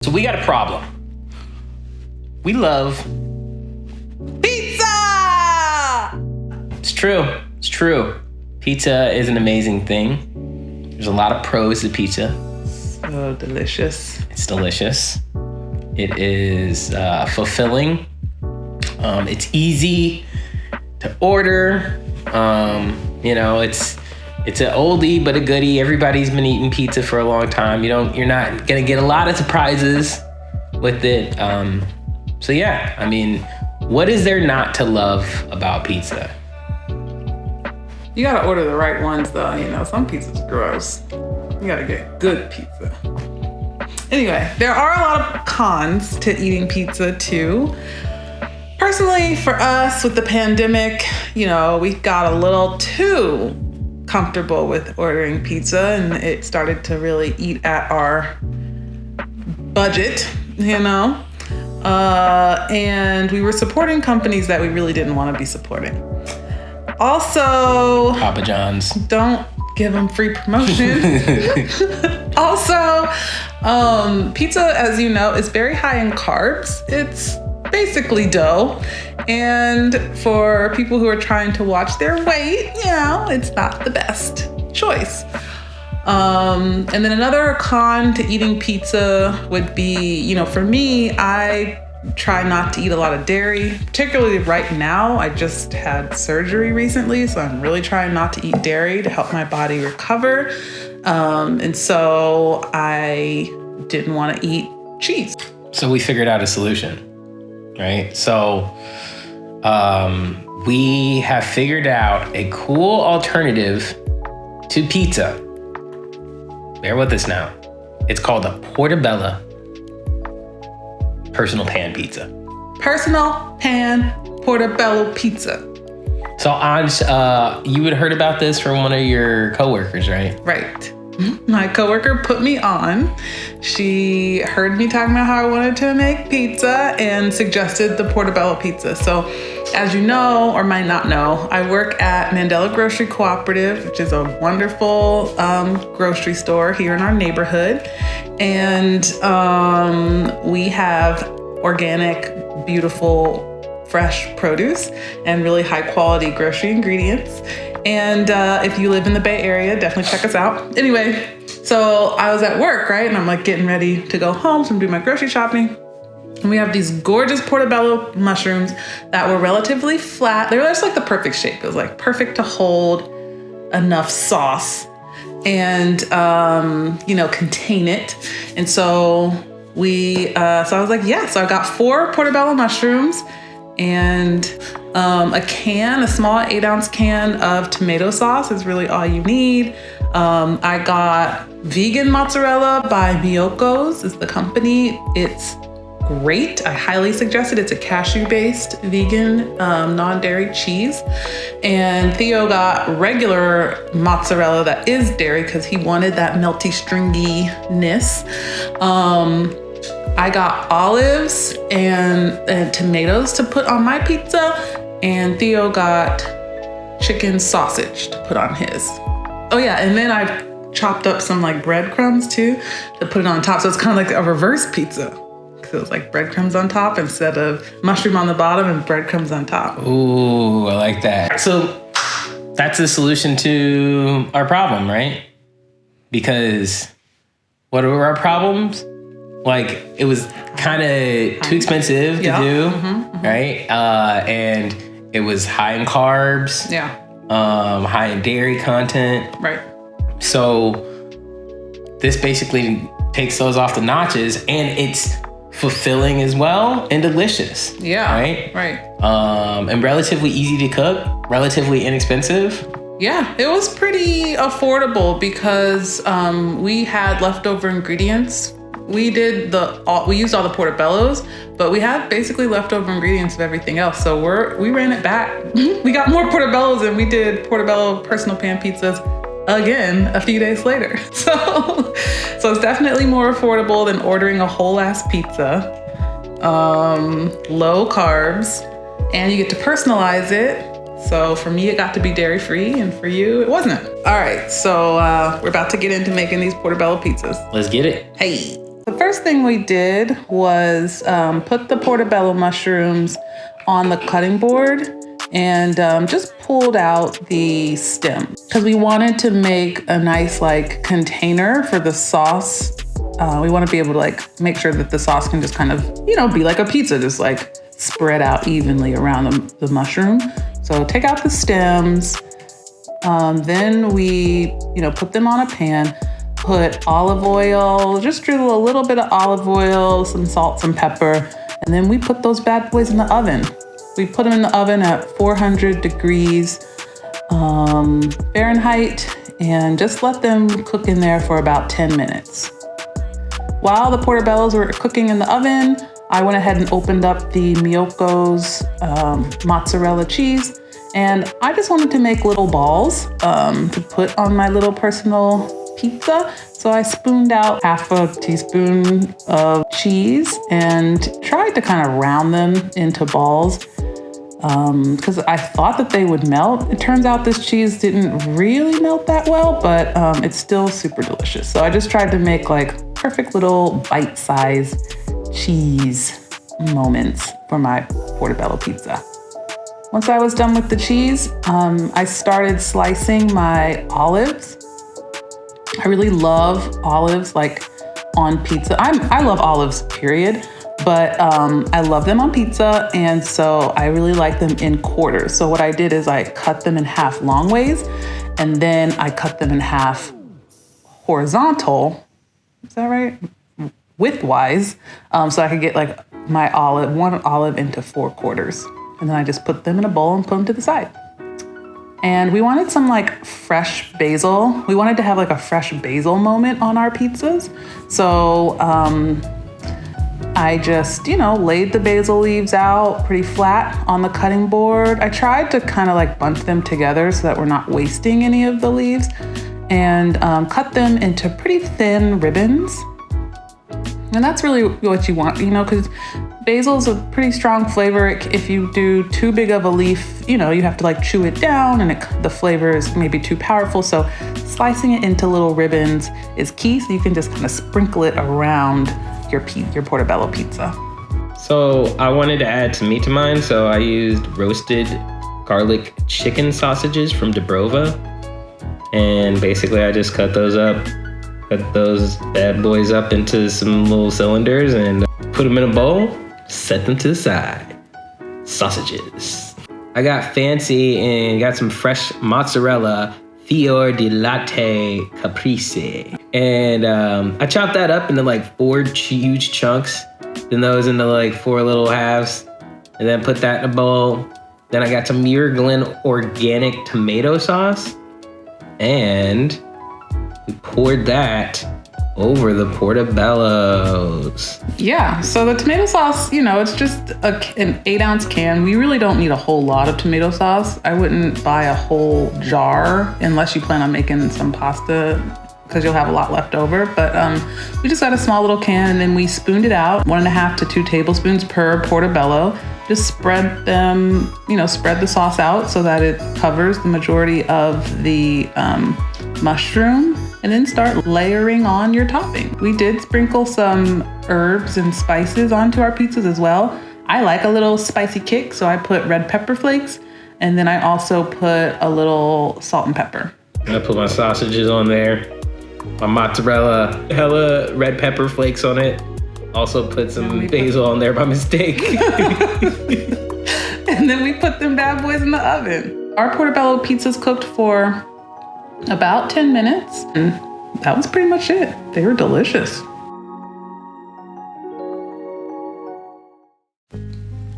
So we got a problem. We love pizza! It's true. It's true. Pizza is an amazing thing. There's a lot of pros to pizza. So delicious. It's delicious. It is fulfilling. It's easy to order. It's an oldie but a goodie. Everybody's been eating pizza for a long time. You're not gonna get a lot of surprises with it. So yeah, I mean, what is there not to love about pizza? You gotta order the right ones though. Some pizza's gross. You gotta get good pizza. Anyway, there are a lot of cons to eating pizza too. Personally, for us with the pandemic, we got a little too comfortable with ordering pizza, and it started to really eat at our budget, and we were supporting companies that we really didn't want to be supporting. Also, Papa John's. Don't give them free promotion. Also, pizza, as you know, is very high in carbs. It's basically dough. And for people who are trying to watch their weight, it's not the best choice. And then another con to eating pizza would be, for me, I try not to eat a lot of dairy, particularly right now. I just had surgery recently, so I'm really trying not to eat dairy to help my body recover. And so I didn't want to eat cheese. So we figured out a solution, right? So we have figured out a cool alternative to pizza. Bear with us now. It's called a Portobello personal pan pizza. Personal pan Portobello pizza. So Anj, you had heard about this from one of your coworkers, right? Right. My coworker put me on. She heard me talking about how I wanted to make pizza and suggested the Portobello pizza. So as you know, or might not know, I work at Mandela Grocery Cooperative, which is a wonderful grocery store here in our neighborhood. And we have organic, beautiful, fresh produce and really high quality grocery ingredients. And if you live in the Bay Area, definitely check us out. Anyway, so I was at work, right? And I'm like getting ready to go home, so I'm doing my grocery shopping. And we have these gorgeous Portobello mushrooms that were relatively flat. They were just like the perfect shape. It was like perfect to hold enough sauce and, contain it. And so so I was like, yeah. So I got 4 Portobello mushrooms and a small 8-ounce can of tomato sauce is really all you need. I got vegan mozzarella by Miyoko's is the company. It's great. I highly suggest it. It's a cashew-based vegan non-dairy cheese. And Theo got regular mozzarella that is dairy because he wanted that melty stringiness. I got olives and tomatoes to put on my pizza, and Theo got chicken sausage to put on his. Oh yeah, and then I chopped up some like breadcrumbs too to put it on top. So it's kind of like a reverse pizza. Because it was like breadcrumbs on top instead of mushroom on the bottom and breadcrumbs on top. Ooh, I like that. So that's the solution to our problem, right? Because what were our problems? Like, it was kind of too expensive to do, right? And it was high in carbs, high in dairy content. Right. So this basically takes those off the notches, and it's fulfilling as well and delicious. Yeah. Right? And relatively easy to cook, relatively inexpensive. Yeah, it was pretty affordable because we had leftover ingredients. We used all the Portobellos, but we had basically leftover ingredients of everything else. So we ran it back. We got more Portobellos and we did Portobello personal pan pizzas again a few days later. So it's definitely more affordable than ordering a whole ass pizza. Low carbs, and you get to personalize it. So for me, it got to be dairy free, and for you, it wasn't. All right, so we're about to get into making these Portobello pizzas. Let's get it. Hey. The first thing we did was put the portobello mushrooms on the cutting board and just pulled out the stem because we wanted to make a nice like container for the sauce. We want to be able to like make sure that the sauce can just kind of, be like a pizza, just like spread out evenly around the mushroom. So take out the stems. Then we, put them on a pan, put olive oil, just drizzle a little bit of olive oil, some salt, some pepper, and then we put those bad boys in the oven. We put them in the oven at 400 degrees Fahrenheit and just let them cook in there for about 10 minutes. While the portobellos were cooking in the oven, I went ahead and opened up the Miyoko's mozzarella cheese, and I just wanted to make little balls to put on my little personal pizza. So I spooned out half a teaspoon of cheese and tried to kind of round them into balls because I thought that they would melt. It turns out this cheese didn't really melt that well, but it's still super delicious. So I just tried to make like perfect little bite-sized cheese moments for my portobello pizza. Once I was done with the cheese, I started slicing my olives. I really love olives like on pizza. I love olives, period, but I love them on pizza, and so I really like them in quarters. So what I did is I cut them in half long ways, and then I cut them in half horizontal. Is that right? Widthwise, so I could get like one olive into 4 quarters. And then I just put them in a bowl and put them to the side. And we wanted some like fresh basil. We wanted to have like a fresh basil moment on our pizzas. So I just, laid the basil leaves out pretty flat on the cutting board. I tried to kind of like bunch them together so that we're not wasting any of the leaves, and cut them into pretty thin ribbons. And that's really what you want, because basil's a pretty strong flavor. If you do too big of a leaf, you have to like chew it down, and the flavor is maybe too powerful. So slicing it into little ribbons is key, so you can just kind of sprinkle it around your portobello pizza. So I wanted to add some meat to mine, so I used roasted garlic chicken sausages from Dubrova. And basically I just cut those bad boys up into some little cylinders and put them in a bowl, set them to the side. Sausages. I got fancy and got some fresh mozzarella fior di latte caprese. And I chopped that up into like 4 huge chunks, then those into like 4 little halves, and then put that in a bowl. Then I got some Muir Glen organic tomato sauce, and we poured that over the portobellos. Yeah, so the tomato sauce, it's just an 8-ounce can. We really don't need a whole lot of tomato sauce. I wouldn't buy a whole jar unless you plan on making some pasta, because you'll have a lot left over. But we just got a small little can, and then we spooned it out, 1.5 to 2 tablespoons per portobello. Just spread them, spread the sauce out so that it covers the majority of the mushroom, and then start layering on your topping. We did sprinkle some herbs and spices onto our pizzas as well. I like a little spicy kick, so I put red pepper flakes, and then I also put a little salt and pepper. I put my sausages on there, my mozzarella, hella red pepper flakes on it. Also put some basil on there by mistake. And then we put them bad boys in the oven. Our portobello pizzas cooked for about 10 minutes, and that was pretty much it. They were delicious.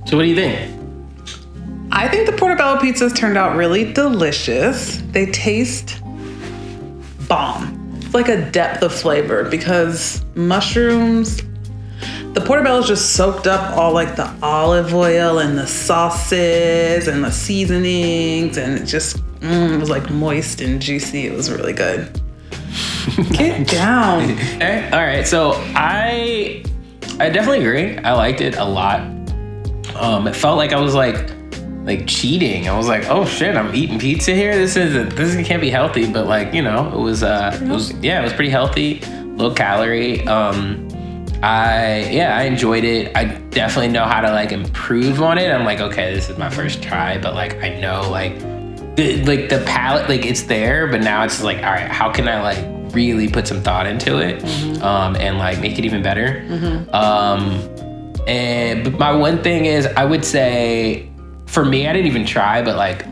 So what do you think? I think the portobello pizzas turned out really delicious. They taste bomb. It's like a depth of flavor because mushrooms, the portobello's just soaked up all like the olive oil and the sauces and the seasonings, and it just it was like moist and juicy. It was really good. Get down. All right. So I definitely agree. I liked it a lot. It felt like I was like cheating. I was like, oh shit, I'm eating pizza here. This can't be healthy, but like, it was pretty healthy, low calorie. I enjoyed it. I definitely know how to like improve on it. I'm like, okay, this is my first try, but like I know like the palette, like it's there, but now it's just like, all right, how can I like really put some thought into it, and like make it even better. But my one thing is, I would say, for me, I didn't even try, but like,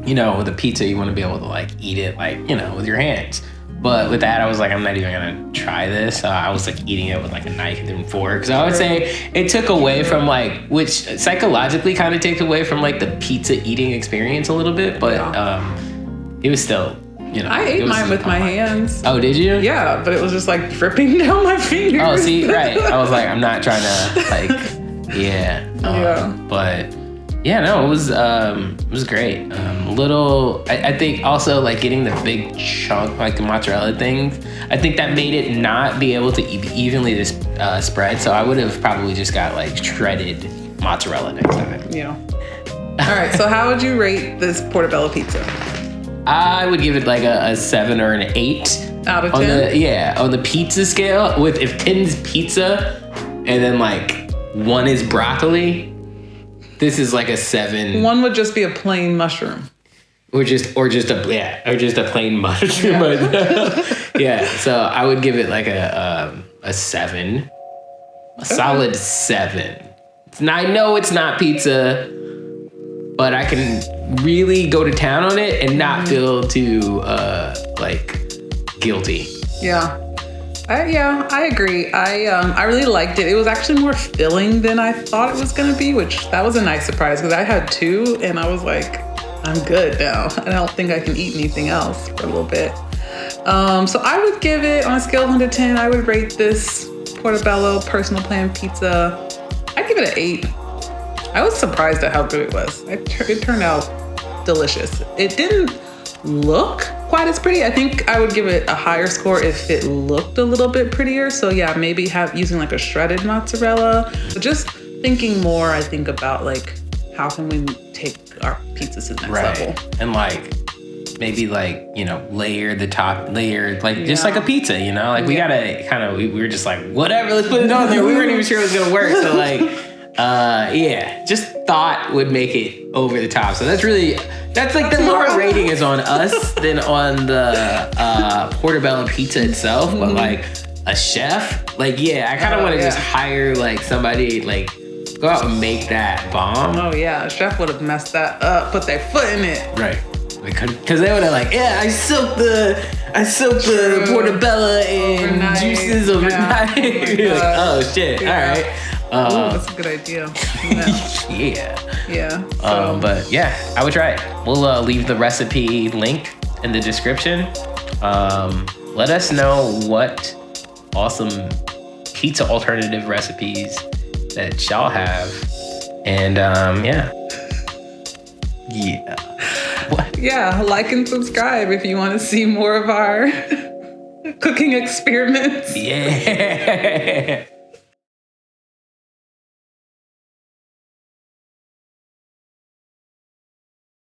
you know, with a pizza, you want to be able to like eat it like, you know, with your hands. But with that, I was like, I'm not even gonna try this. I was like eating it with like a knife and fork. So I would say it took away from like, which psychologically kind of takes away from like the pizza eating experience a little bit. But it was still, you know. I ate mine with my hands. Oh, did you? Yeah, but it was just like dripping down my fingers. Oh, see, right. I was like, I'm not trying to like, but. Yeah, no, it was great. I think also like getting the big chunk, like the mozzarella things, I think that made it not be able to evenly spread. So I would have probably just got like shredded mozzarella next time. Yeah. All right, so how would you rate this Portobello pizza? I would give it like a 7 or an 8 out of 10. On the pizza scale. With if 10's pizza and then like 1 is broccoli. This is like a 7. 1 would just be a plain mushroom. Or just a plain mushroom. Yeah. So I would give it like a 7. A solid 7. I know it's not pizza, but I can really go to town on it and not feel too like guilty. Yeah. I agree. I really liked it. It was actually more filling than I thought it was going to be, which that was a nice surprise because I had 2 and I was like, I'm good now. I don't think I can eat anything else for a little bit. So I would give it, on a scale of 1 to 10, I would rate this Portobello personal plan pizza, I'd give it an 8. I was surprised at how good it was. It turned out delicious. It didn't look quite as pretty. I think I would give it a higher score if it looked a little bit prettier. So yeah, maybe using like a shredded mozzarella. But just thinking more, I think about like how can we take our pizzas to the next level. And like maybe like, you know, layer the top layer, like just like a pizza, you know, like we gotta kind of, we were just like, whatever, let's put it on there. We weren't even sure it was gonna work. So like, just thought would make it over the top. So that's like the lower rating is on us than on the Portobello pizza itself. But like a chef, like, I kind of want to just hire like somebody, like go out and make that bomb. Oh yeah, a chef would have messed that up, put their foot in it. Right. Because they would have like, I soaked the Portobello in juices overnight. Like, oh shit, all right. That's a good idea. Yeah. But yeah, I would try it. We'll leave the recipe link in the description. Let us know what awesome pizza alternative recipes that y'all have. And What? Yeah, like and subscribe if you want to see more of our cooking experiments. Yeah.